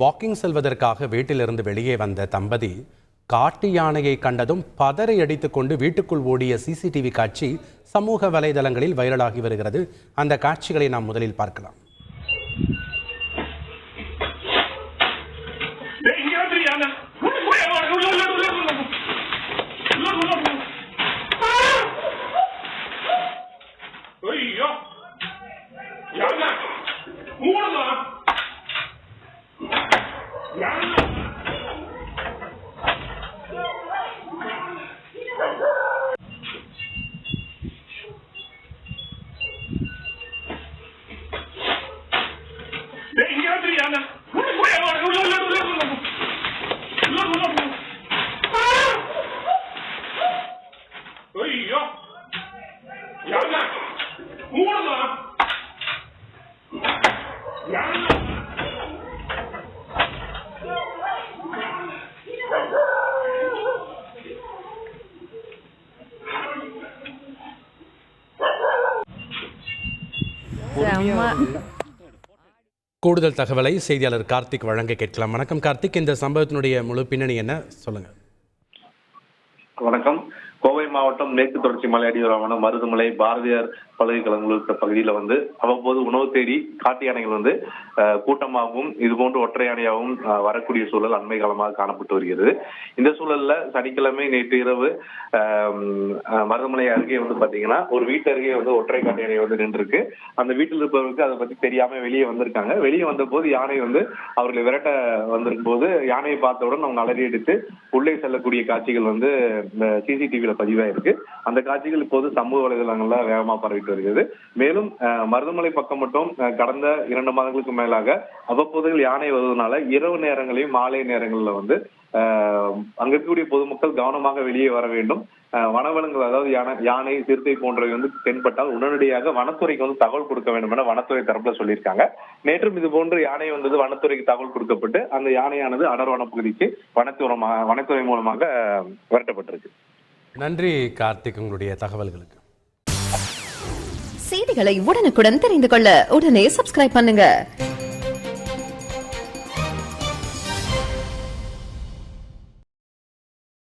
Walking செல்வதற்காக வீட்டிலிருந்து வெளியே வந்த தம்பதி காட்டு யானையை கண்டதும் பதறி அடித்துக் கொண்டு வீட்டுக்குள் ஓடிய சிசிடிவி காட்சி சமூக வலைதளங்களில் வைரலாகி வருகிறது. அந்த காட்சிகளை நாம் முதலில் பார்க்கலாம். கூடுதல் தகவலை செய்தியாளர் கார்த்திக் வழங்க கேட்கலாம். வணக்கம் கார்த்திக், இந்த சம்பவத்தினுடைய முழு பின்னணி என்ன சொல்லுங்க. வணக்கம். கோவை மாவட்டம் மேற்கு தொடர்ச்சி மலை அடிவாரமான மருதுமலை பாரதியார் பல்கலைக்கழகம் உள்ள பகுதியில அவ்வப்போது உணவு தேடி காட்டு யானைகள் கூட்டமாகவும் இதுபோன்று ஒற்றை யானையாகவும் வரக்கூடிய சூழல் அண்மை காலமாக காணப்பட்டு வருகிறது. இந்த சூழல்ல சனிக்கிழமை நேற்று இரவு மருதுமலை அருகே பாத்தீங்கன்னா ஒரு வீட்டு அருகே ஒற்றை காட்டு யானை நின்று இருக்கு. அந்த வீட்டில் இருப்பவருக்கு அதை பத்தி தெரியாம வெளியே வந்திருக்காங்க. வெளியே வந்த போது யானை அவர்களை விரட்ட வந்திருக்கும் போது யானையை பார்த்தவுடன் அவங்க அலறி எடுத்து உள்ளே செல்லக்கூடிய காட்சிகள் சிசிடிவில பதிவாயிருக்கு. அந்த காட்சிகள் இப்போது சமூக வலைதளங்கள்ல வேகமா பரவிட்டு வருகிறது. மேலும் மருதுமலை பக்கம் மட்டும் கடந்த 2 மாதங்களுக்கு மேலாக அவ்வப்போது யானை வருவதனால இரவு நேரங்களையும் மாலை நேரங்கள்ல அங்க இருக்கக்கூடிய பொதுமக்கள் கவனமாக வெளியே வர வேண்டும். வனவிலங்குகள் அதாவது யானை சிறுத்தை போன்றவை தென்பட்டால் உடனடியாக வனத்துறைக்கு தகவல் கொடுக்க வேண்டும் என வனத்துறை தரப்புல சொல்லியிருக்காங்க. நேற்றும் இது போன்று யானை வனத்துறைக்கு தகவல் கொடுக்கப்பட்டு அந்த யானையானது அடர் வனப்பகுதிக்கு வனத்துறை மூலமாக விரட்டப்பட்டிருக்கு. நன்றி கார்த்திக், உங்களுடைய தகவல்களுக்கு. செய்திகளை உடனுக்குடன் தெரிந்து கொள்ள உடனே சப்ஸ்கிரைப் பண்ணுங்க.